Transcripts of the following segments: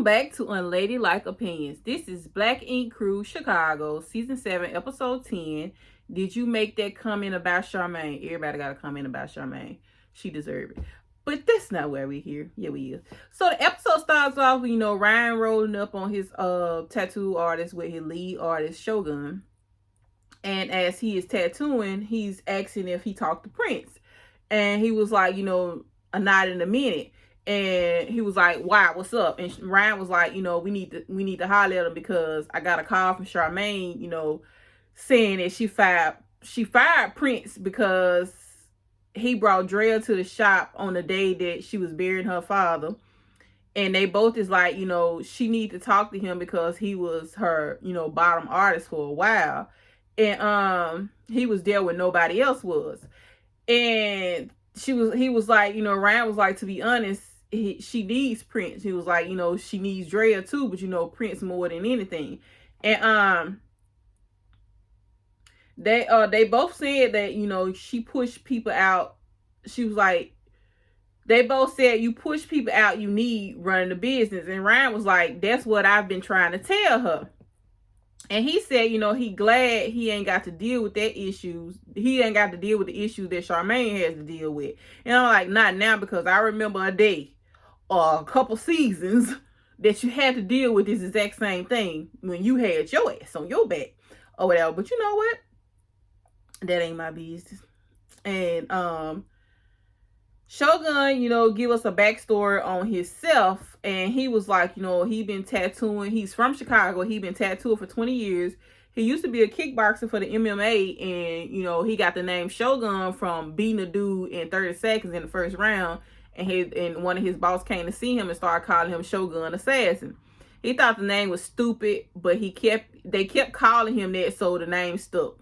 Welcome back to Unladylike Opinions. This is Black Ink Crew Chicago, Season 7, Episode 10. Did you make that comment about Charmaine? Everybody got a comment about Charmaine. She deserved it. But that's not where we're here. Yeah, we is. So the episode starts off with, Ryan rolling up on his tattoo artist with his lead artist, Shogun. And as he is tattooing, he's asking if he talked to Prince. And he was like, a night in a minute. And he was like, "Wow, what's up?" And Ryan was like, "We need to holler at him because I got a call from Charmaine, saying that she fired Prince because he brought Drea to the shop on the day that she was burying her father." And they both is like, she need to talk to him because he was her, bottom artist for a while. And he was there when nobody else was. And he was like, Ryan was like, to be honest, she needs Prince. He was like, she needs Drea too, but Prince more than anything. And they both said that, she pushed people out. She was like, they both said, you push people out you need running the business. And Ryan was like, that's what I've been trying to tell her. And he said, he glad he ain't got to deal with that issues. He ain't got to deal with the issues that Charmaine has to deal with. And I'm like, not now, because I remember a day or a couple seasons that you had to deal with this exact same thing when you had your ass on your back or whatever. But you know what? That ain't my business. And Shogun, give us a backstory on himself. And he was like, he been tattooing. He's from Chicago. He been tattooing for 20 years. He used to be a kickboxer for the MMA. And, he got the name Shogun from beating a dude in 30 seconds in the first round. And one of his boss came to see him and started calling him Shogun Assassin. He thought the name was stupid, but they kept calling him that, so the name stuck.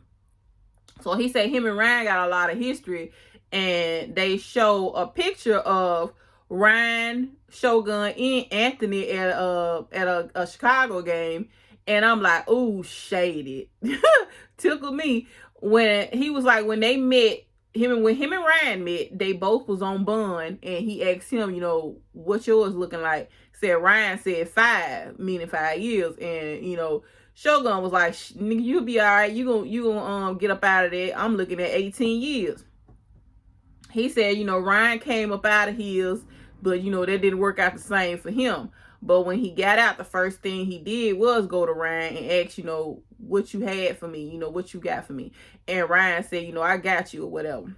So he said him and Ryan got a lot of history. And they show a picture of Ryan, Shogun, and Anthony at a Chicago game. And I'm like, ooh, shaded. Tickled me. When he was like, when they met, when him and Ryan met, they both was on bond. And he asked him, what yours looking like? Said Ryan said 5, meaning 5 years. And, Shogun was like, nigga, you'll be all right. You gonna get up out of there. I'm looking at 18 years. He said, Ryan came up out of his, but, that didn't work out the same for him. But when he got out, the first thing he did was go to Ryan and ask, what you had for me, what you got for me. And Ryan said, I got you or whatever.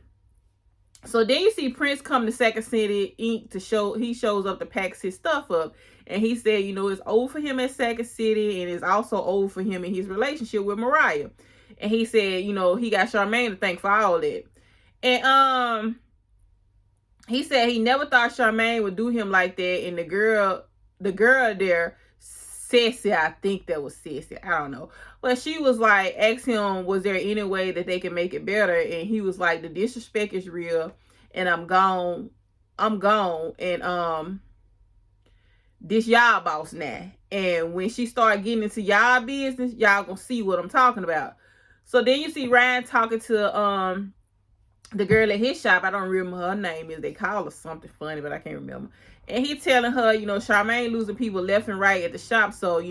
So then you see Prince come to Second City Inc. he shows up to pack his stuff up. And he said, it's over for him at Second City, and it's also over for him in his relationship with Mariah. And he said, he got Charmaine to thank for all that. And he said he never thought Charmaine would do him like that. And the girl there, Ceci, I think that was Ceci, I don't know. But she was like, asked him, was there any way that they can make it better? And he was like, the disrespect is real, and I'm gone. And this y'all boss now. And when she started getting into y'all business, y'all gonna see what I'm talking about. So then you see Ryan talking to the girl at his shop. I don't remember her name is. They call her something funny, but I can't remember. And he telling her, Charmaine losing people left and right at the shop. So,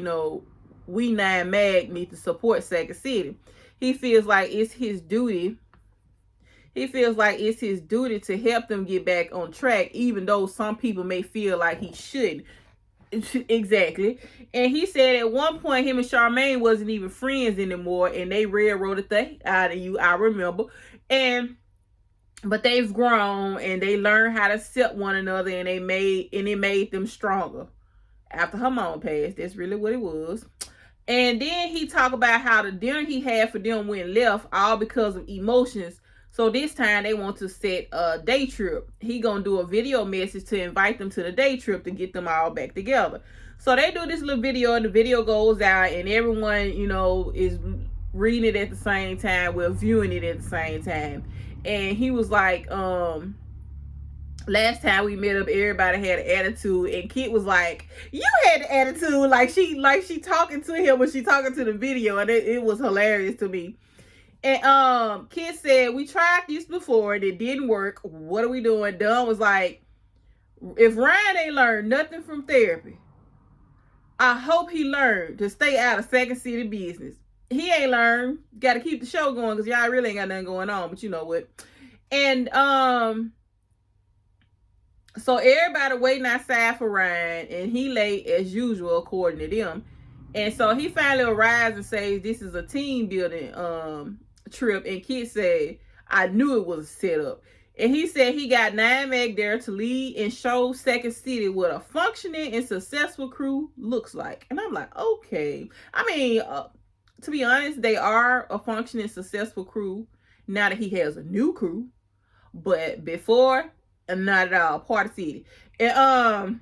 we 9 Mag need to support Second City. He feels like it's his duty. He feels like it's his duty to help them get back on track, even though some people may feel like he shouldn't. Exactly. And he said at one point him and Charmaine wasn't even friends anymore, and they railroaded the out of you. I remember. But they've grown and they learned how to accept one another, and it made them stronger. After her mom passed, that's really what it was. And then he talked about how the dinner he had for them went left, all because of emotions. So this time they want to set a day trip. He gonna do a video message to invite them to the day trip to get them all back together. So they do this little video, and the video goes out, and everyone, is reading it at the same time. We're viewing it at the same time. And he was like, last time we met up, everybody had an attitude, and Kit was like, you had the attitude, like she talking to him when she talking to the video, and it was hilarious to me. And Kit said, we tried this before and it didn't work. What are we doing? Dunn was like, if Ryan ain't learned nothing from therapy, I hope he learned to stay out of Second City business. He ain't learned. Got to keep the show going because y'all really ain't got nothing going on. But you know what? And so everybody waiting outside for Ryan, and he late as usual according to them. And so he finally arrives and says this is a team building trip. And Kit said, I knew it was a setup. And he said he got Nymek there to lead and show Second City what a functioning and successful crew looks like. And I'm like, okay. I mean, to be honest, they are a functioning, successful crew now that he has a new crew. But before, not at all. Party City. And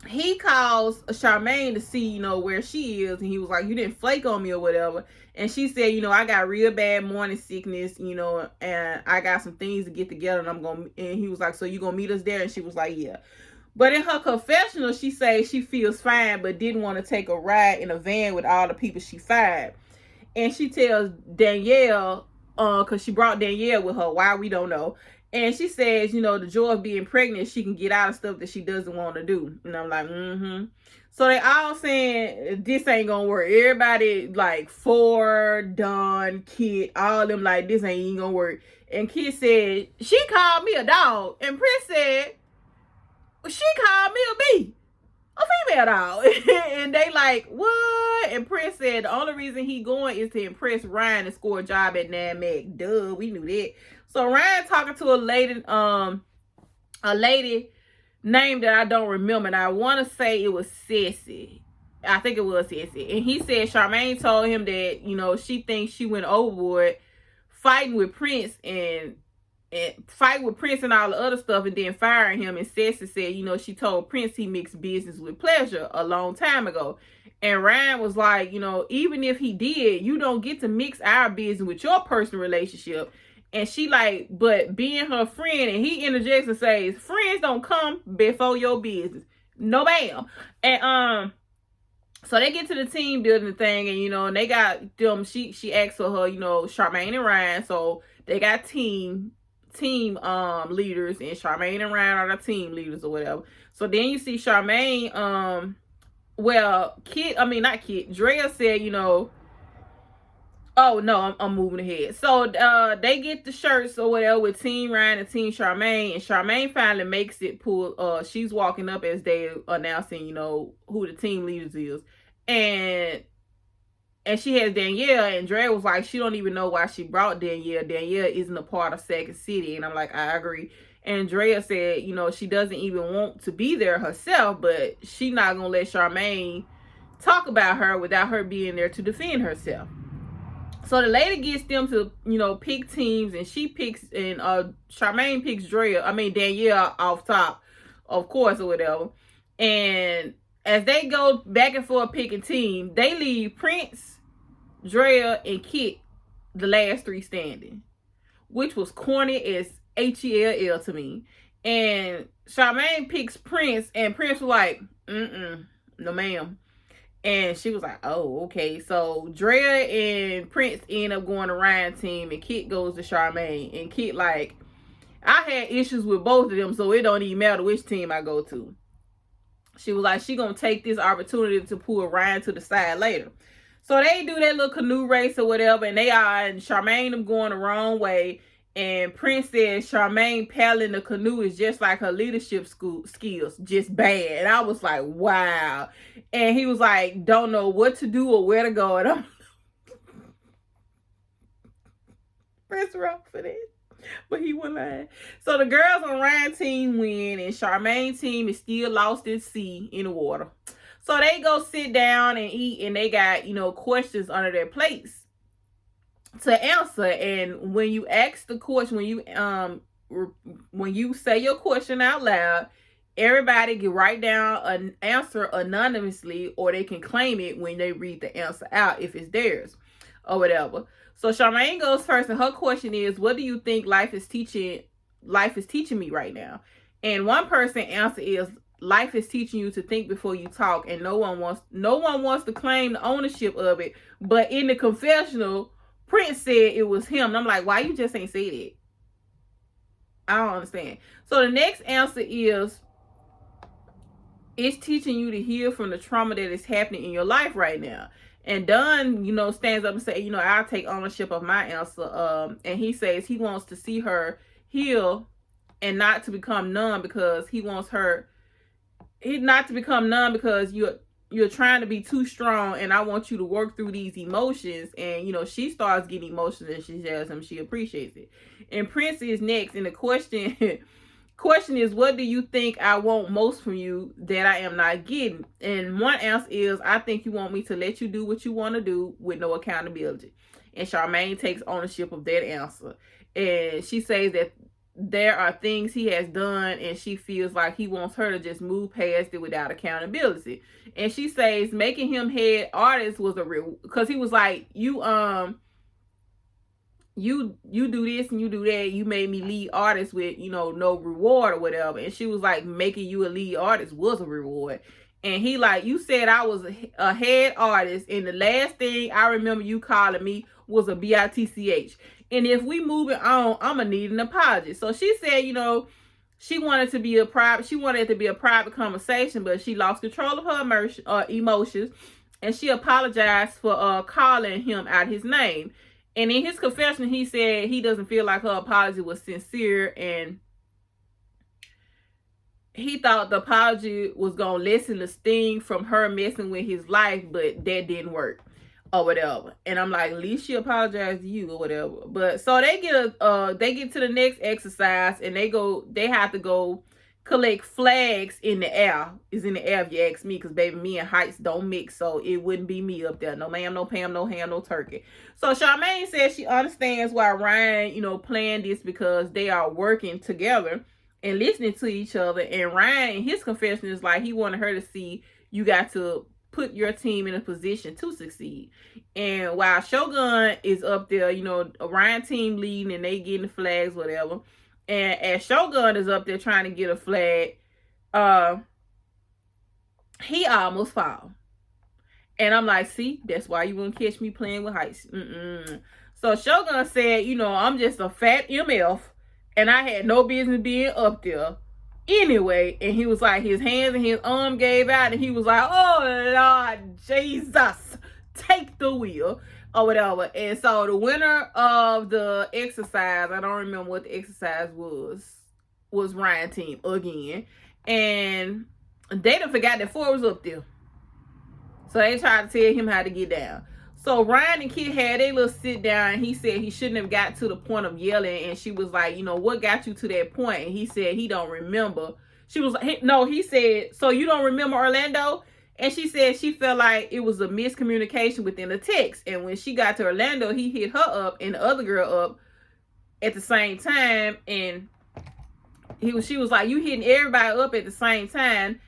he calls Charmaine to see, where she is. And he was like, you didn't flake on me or whatever. And she said, I got real bad morning sickness, and I got some things to get together. And he was like, so you gonna meet us there? And she was like, yeah. But in her confessional, she says she feels fine, but didn't want to take a ride in a van with all the people she fired. And she tells Danielle, because she brought Danielle with her, why we don't know. And she says, the joy of being pregnant, she can get out of stuff that she doesn't want to do. And I'm like, So they all saying this ain't gonna work. Everybody like Ford, Don, Kit, all them like this ain't even gonna work. And Kit said, she called me a dog. And Prince said, she called me a bee. A female dog. And they like, what? And Prince said the only reason he going is to impress Ryan and score a job at Nymek. Duh, we knew that. So Ryan talking to a lady name that I don't remember, and I want to say it was Ceci. I think it was Ceci. And he said Charmaine told him that, she thinks she went overboard fighting with Prince and fight with Prince and all the other stuff and then firing him. And Ceci said, she told Prince he mixed business with pleasure a long time ago. And Ryan was like, even if he did, you don't get to mix our business with your personal relationship. And she like, but being her friend, and he interjects and says, friends don't come before your business. No bam. And so they get to the team building thing, and and they got them, she asked for her, Charmaine and Ryan. So they got team leaders, and Charmaine and Ryan are the team leaders or whatever. So then you see Charmaine, not Kit, Drea said, oh no, I'm moving ahead. So they get the shirts or whatever with Team Ryan and Team Charmaine, and Charmaine finally makes it pull. She's walking up as they announcing, who the team leaders is, and she has Danielle, and Dre was like, she don't even know why she brought Danielle. Danielle isn't a part of Second City, and I'm like, I agree. And Drea said, she doesn't even want to be there herself, but she not gonna let Charmaine talk about her without her being there to defend herself. So the lady gets them to, pick teams, and she picks, and Charmaine picks Danielle off top, of course, or whatever. And as they go back and forth picking team, they leave Prince, Drea, and Kit the last three standing, which was corny as HELL to me. And Charmaine picks Prince, and Prince was like, no ma'am. And she was like, oh, okay. So Drea and Prince end up going to Ryan's team, and Kit goes to Charmaine. And Kit like, I had issues with both of them, so it don't even matter which team I go to. She was like, she gonna take this opportunity to pull Ryan to the side later. So they do that little canoe race or whatever, and Charmaine them going the wrong way. And Prince says Charmaine paddling the canoe is just like her leadership skills, just bad. And I was like, wow. And he was like, don't know what to do or where to go. And I'm Prince wrong for that. But he wasn't lying. So the girls on Ryan's team win, and Charmaine's team is still lost at sea in the water. So they go sit down and eat, and they got, questions under their plates to answer. And when you ask the question, when you say your question out loud, everybody can write down an answer anonymously, or they can claim it when they read the answer out if it's theirs or whatever. So Charmaine goes first, and her question is, what do you think life is teaching me right now? And one person answer is, life is teaching you to think before you talk, and no one wants to claim the ownership of it. But in the confessional, Prince said it was him. And I'm like, why you just ain't say that? I don't understand. So the next answer is it's teaching you to heal from the trauma that is happening in your life right now. And Don, stands up and say, I'll take ownership of my answer. And he says he wants to see her heal and not to become numb, because he wants her not to become numb because you're trying to be too strong, and I want you to work through these emotions. And she starts getting emotions, and she tells him she appreciates it. And Prince is next, and the question is, what do you think I want most from you that I am not getting? And one answer is, I think you want me to let you do what you want to do with no accountability. And Charmaine takes ownership of that answer. And she says that there are things he has done, and she feels like he wants her to just move past it without accountability. And she says making him head artist was a real, because he was like, you do this and you do that, you made me lead artist with no reward or whatever. And she was like, making you a lead artist was a reward. And he like, you said I was a head artist, and the last thing I remember you calling me was a bitch. And if we moving on, I'm gonna need an apology. So she said, she wanted it to be a private conversation, but she lost control of her emotions, and she apologized for calling him out his name. And in his confession, he said he doesn't feel like her apology was sincere, and he thought the apology was going to lessen the sting from her messing with his life, but that didn't work or whatever. And I'm like, at least she apologized to you or whatever. But so they get to the next exercise, and they have to go collect flags in the air. It's in the air if you ask me, because baby, me and heights don't mix, so it wouldn't be me up there. No ma'am, no Pam, no ham, no turkey. So Charmaine says she understands why Ryan, planned this, because they are working together and listening to each other. And Ryan, in his confession, is like, he wanted her to see you got to put your team in a position to succeed. And while Shogun is up there, Ryan team leading, and they getting the flags, whatever. And as Shogun is up there trying to get a flag, he almost fall. And I'm like, see, that's why you won't catch me playing with heights. So Shogun said, I'm just a fat MF, and I had no business being up there anyway. And he was like, his hands and his arm gave out, and he was like, oh Lord Jesus, take the wheel or whatever. And so the winner of the exercise, I don't remember what the exercise was Ryan team again. And they done forgot that Ford was up there. So they tried to tell him how to get down. So Ryan and Kit had a little sit down, and he said he shouldn't have got to the point of yelling. And she was like, what got you to that point? And he said he don't remember. She was like, no, he said, so you don't remember Orlando? And she said she felt like it was a miscommunication within the text. And when she got to Orlando, he hit her up and the other girl up at the same time. And she was like, you hitting everybody up at the same time.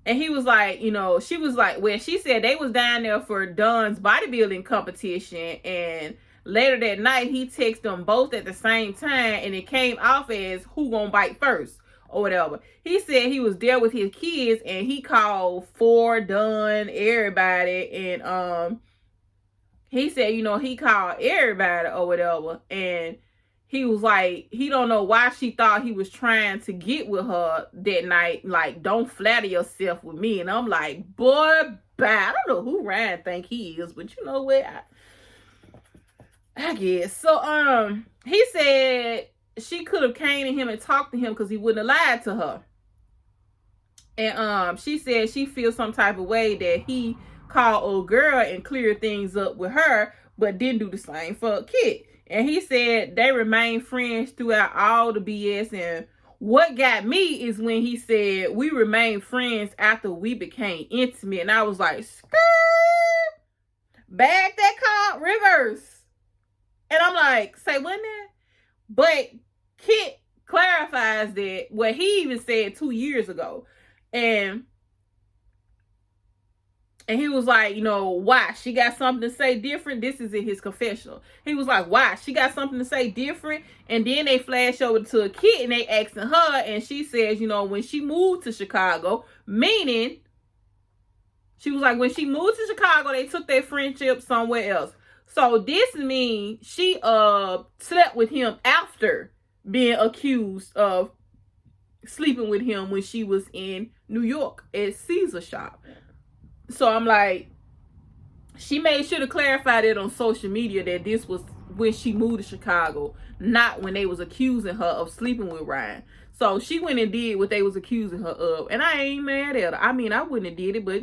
And he was like, she was like, well, she said they was down there for Don's bodybuilding competition. And later that night, he texted them both at the same time. And it came off as who gonna bite first or whatever. He said he was there with his kids, and he called Ford, Don, everybody. And he said, he called everybody or whatever. And he was like, he don't know why she thought he was trying to get with her that night. Like, don't flatter yourself with me. And I'm like, boy, bye. I don't know who Ryan think he is, but you know what? I guess. So, he said she could have came to him and talked to him because he wouldn't have lied to her. And she said she feels some type of way that he called old girl and cleared things up with her, but didn't do the same for Kit. And he said they remained friends throughout all the BS. And what got me is when he said we remained friends after we became intimate. And I was like, skirt, back that car, reverse. And I'm like, say what now? But Kit clarifies that what he even said 2 years ago. And he was like, why? She got something to say different? This is in his confessional. He was like, why? She got something to say different? And then they flash over to a Kit, and they asking her, and she says, when she moved to Chicago, meaning, she was like, when she moved to Chicago, they took their friendship somewhere else. So this means she slept with him after being accused of sleeping with him when she was in New York at Caesar shop. So I'm like, she made sure to clarify that on social media that this was when she moved to Chicago, not when they was accusing her of sleeping with Ryan. So she went and did what they was accusing her of, and I ain't mad at her. I mean, I wouldn't have did it, but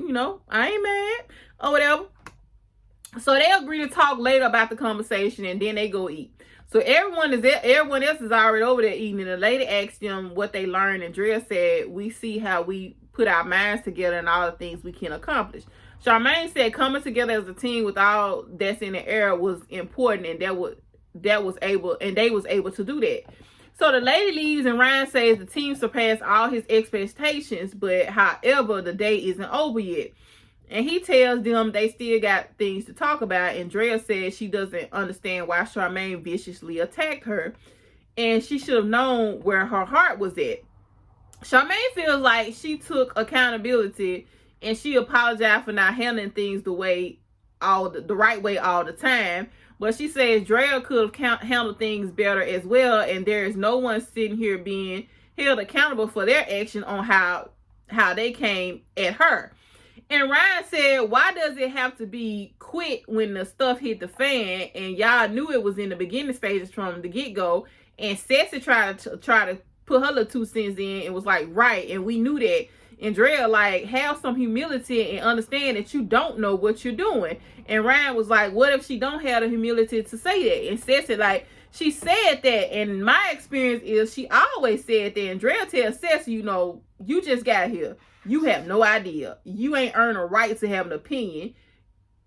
I ain't mad or whatever. So they agree to talk later about the conversation, and then they go eat. So everyone else is already over there eating, and the lady asked them what they learned, and Drea said, "We see how we put our minds together and all the things we can accomplish." Charmaine said coming together as a team with all that's in the air was important, and they was able to do that. So the lady leaves, and Ryan says the team surpassed all his expectations, but however, the day isn't over yet. And he tells them they still got things to talk about. And Drea says she doesn't understand why Charmaine viciously attacked her, and she should have known where her heart was at. Charmaine feels like she took accountability, and she apologized for not handling things the right way all the time. But she says Drea could have handled things better as well, and there is no one sitting here being held accountable for their action on how they came at her. And Ryan said, why does it have to be quick when the stuff hit the fan? And y'all knew it was in the beginning stages from the get-go. And Sassy tried to put her little 2 cents in and was like, right, and we knew that. And Drea, like, have some humility and understand that you don't know what you're doing. And Ryan was like, what if she don't have the humility to say that? And Sassy, like, she said that, and my experience is she always said that. And Drea tells Sassy, you just got here. You have no idea. You ain't earned a right to have an opinion.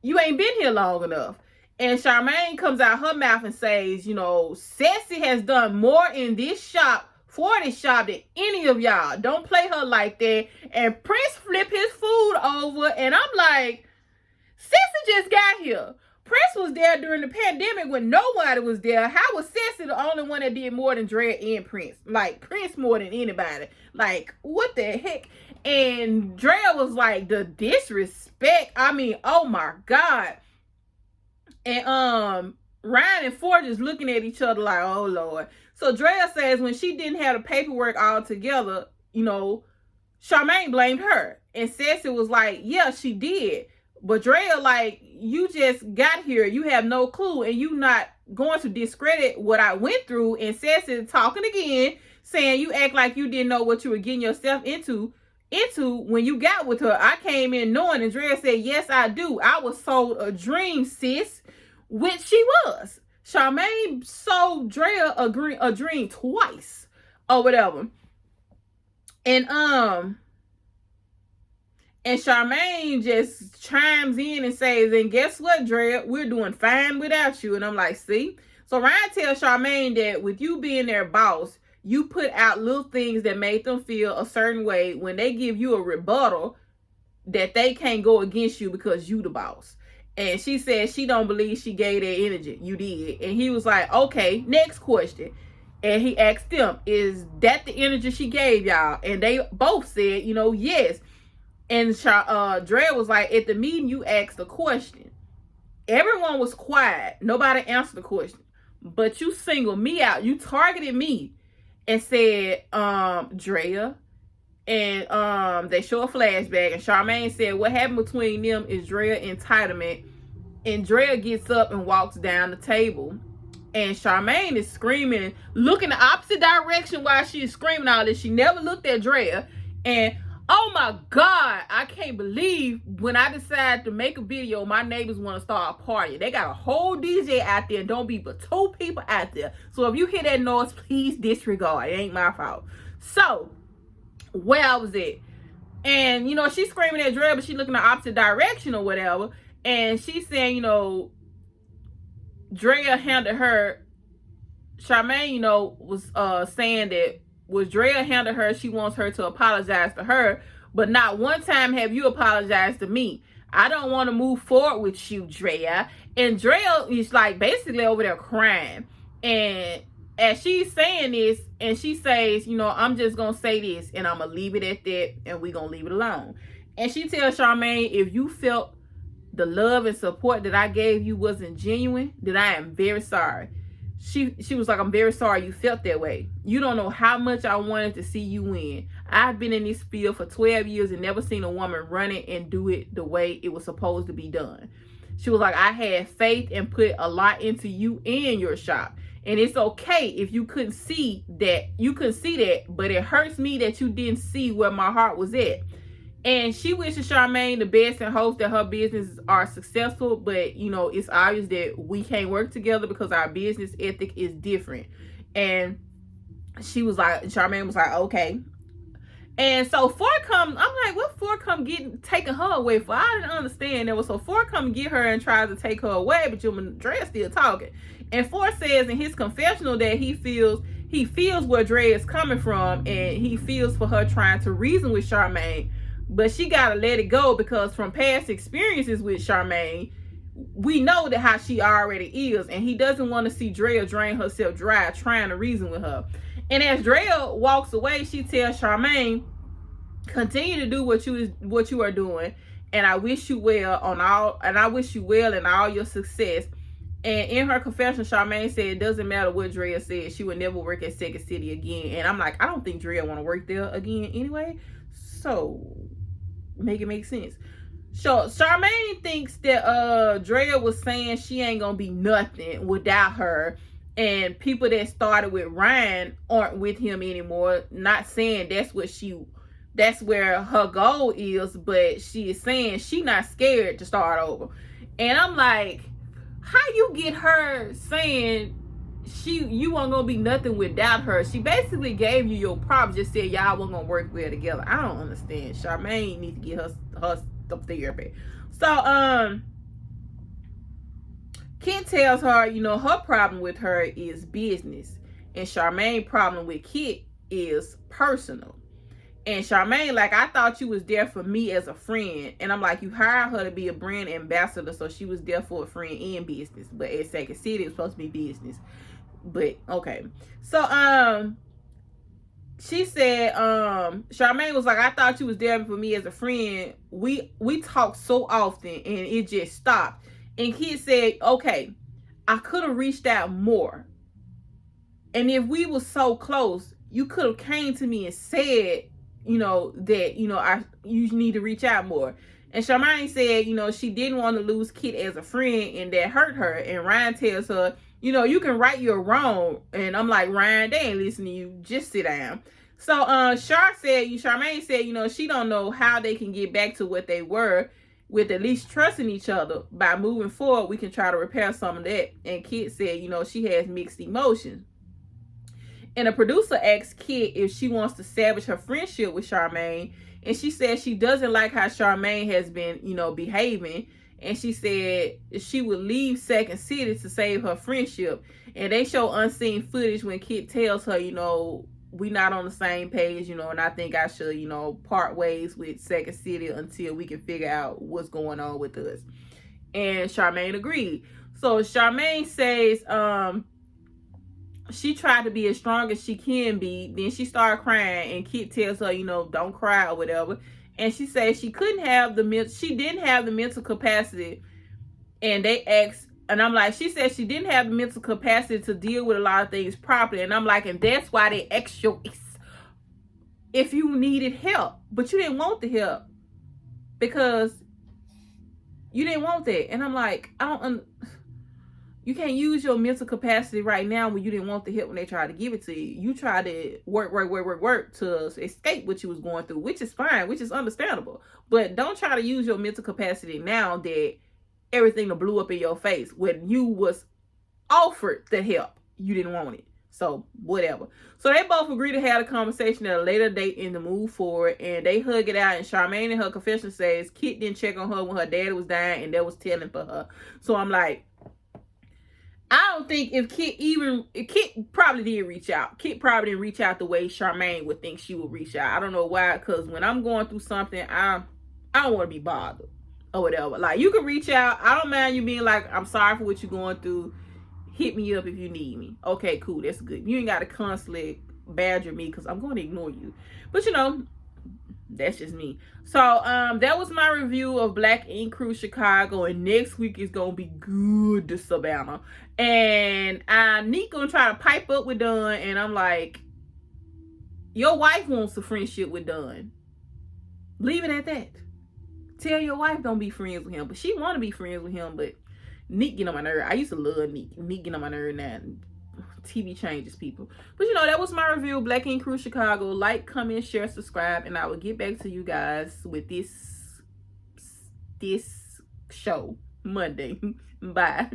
You ain't been here long enough. And Charmaine comes out her mouth and says, Sassy has done more in this shop, for this shop, than any of y'all. Don't play her like that. And Prince flipped his food over, and I'm like, Sassy just got here. Prince was there during the pandemic when nobody was there. How was Sassy the only one that did more than Drea and Prince? Like, Prince more than anybody. Like, what the heck? And Drea was like, the disrespect. I mean, oh my God. And Ryan and Ford just looking at each other like, oh Lord. So Drea says when she didn't have the paperwork all together, Charmaine blamed her. And Sassy was like, yeah, she did. But Drea, like, you just got here. You have no clue. And you not going to discredit what I went through. And Sassy talking again, saying you act like you didn't know what you were getting yourself into when you got with her. I came in knowing, and Drea said, yes, I do. I was sold a dream, sis, which she was. Charmaine sold Drea a dream twice or whatever. And Charmaine just chimes in and says, and guess what, Drea? We're doing fine without you. And I'm like, see? So Ryan tells Charmaine that with you being their boss, you put out little things that make them feel a certain way. When they give you a rebuttal, that they can't go against you because you the boss. And she said she don't believe she gave that energy. You did. And he was like, okay, next question. And he asked them, is that the energy she gave y'all? And they both said, yes. And Drea was like, at the meeting, you asked a question. Everyone was quiet. Nobody answered the question. But you singled me out. You targeted me and said, Drea. And they show a flashback. And Charmaine said, what happened between them is Drea entitlement. And Drea gets up and walks down the table. And Charmaine is screaming, looking the opposite direction while she's screaming all this. She never looked at Drea. And oh my God, I can't believe when I decided to make a video, my neighbors want to start a party. They got a whole DJ out there and don't be but 2 people out there. So if you hear that noise, please disregard. It ain't my fault. So, where I was at. And, she's screaming at Drea, but she looking the opposite direction or whatever. And she's saying, Drea handled her. Charmaine, was saying that was Drea handled her, she wants her to apologize to her, but not one time have you apologized to me. I don't want to move forward with you, Drea. And Drea is like basically over there crying. And as she's saying this, and she says, I'm just going to say this, and I'm going to leave it at that, and we're going to leave it alone. And she tells Charmaine, if you felt the love and support that I gave you wasn't genuine, then I am very sorry. she was like, I'm very sorry you felt that way. You don't know how much I wanted to see you win. I've been in this field for 12 years and never seen a woman run it and do it the way it was supposed to be done. She was like, I had faith and put a lot into you and your shop. And it's okay if you couldn't see that. You couldn't see that, but it hurts me that you didn't see where my heart was at. And she wishes Charmaine the best and hopes that her businesses are successful. But, you know, it's obvious that we can't work together because our business ethic is different. And she was like, Charmaine was like, okay. And so Ford come, I'm like, what Ford come taking her away for? I didn't understand that. So Ford come get her and tries to take her away, but Dre is still talking. And Ford says in his confessional that he feels where Dre is coming from, and he feels for her trying to reason with Charmaine. But she got to let it go because from past experiences with Charmaine, we know that how she already is. And he doesn't want to see Drea drain herself dry trying to reason with her. And as Drea walks away, she tells Charmaine, continue to do what you are doing. And I wish you well in all your success. And in her confession, Charmaine said it doesn't matter what Drea said. She would never work at Second City again. And I'm like, I don't think Drea want to work there again anyway. So make it make sense. So Charmaine thinks that Drea was saying she ain't gonna be nothing without her, and people that started with Ryan aren't with him anymore. Not saying that's where her goal is, but she is saying she not scared to start over. And I'm like, how you get her saying you weren't gonna be nothing without her? She basically gave you your props, just said y'all weren't gonna work well together. I don't understand. Charmaine needs to get her stuff therapy. So Kit tells her, you know, her problem with her is business, and Charmaine's problem with Kit is personal. And Charmaine, like, I thought you was there for me as a friend. And I'm like, you hired her to be a brand ambassador, so she was there for a friend in business. But at Second City, it was supposed to be business. But okay. So she said, Charmaine was like, I thought you was there for me as a friend. We talk so often and it just stopped. And Kid said, okay, I could have reached out more. And if we were so close, you could have came to me and said, you know, that, you know, you need to reach out more. And Charmaine said, you know, she didn't want to lose Kit as a friend, and that hurt her. And Ryan tells her, you know, you can right your wrong. And I'm like, Ryan, they ain't listening to you. Just sit down. So Charmaine said, you know, she don't know how they can get back to what they were, with at least trusting each other. By moving forward, we can try to repair some of that. And Kit said, you know, she has mixed emotions. And the producer asked Kit if she wants to salvage her friendship with Charmaine. And she said she doesn't like how Charmaine has been, you know, behaving. And she said she would leave Second City to save her friendship. And they show unseen footage when Kit tells her, you know, we not on the same page, you know, and I think I should, you know, part ways with Second City until we can figure out what's going on with us. And Charmaine agreed. So Charmaine says, she tried to be as strong as she can be. Then she started crying, and Kit tells her, you know, don't cry or whatever. And she says she didn't have the mental capacity. And they asked, and I'm like, she said she didn't have the mental capacity to deal with a lot of things properly. And I'm like, and that's why they asked you if you needed help, but you didn't want the help because you didn't want that. And I'm like, you can't use your mental capacity right now when you didn't want the help when they tried to give it to you. You tried to work to escape what you was going through, which is fine, which is understandable. But don't try to use your mental capacity now that everything blew up in your face when you was offered the help. You didn't want it. So, whatever. So, they both agreed to have a conversation at a later date in the move forward, and they hug it out. And Charmaine in her confession says Kit didn't check on her when her daddy was dying, and that was telling for her. So, I'm like, I don't think if Kit probably did reach out. Kit probably didn't reach out the way Charmaine would think she would reach out. I don't know why, because when I'm going through something, I don't want to be bothered or whatever. Like, you can reach out. I don't mind you being like, I'm sorry for what you're going through. Hit me up if you need me. Okay, cool. That's good. You ain't got to constantly badger me because I'm going to ignore you. But, you know, That's just me. So that was my review of Black Ink Crew Chicago, and next week is gonna be good to Savannah. And Nick gonna try to pipe up with Don, and I'm like, your wife wants a friendship with Don. Leave it at that. Tell your wife don't be friends with him, but she want to be friends with him. But Nick get on my nerve. I used to love Nick. Nick get on my nerve now. TV changes people. But you know, that was my review of Black Ink Crew Chicago. Like, comment, share, subscribe, and I will get back to you guys with this show Monday. Bye.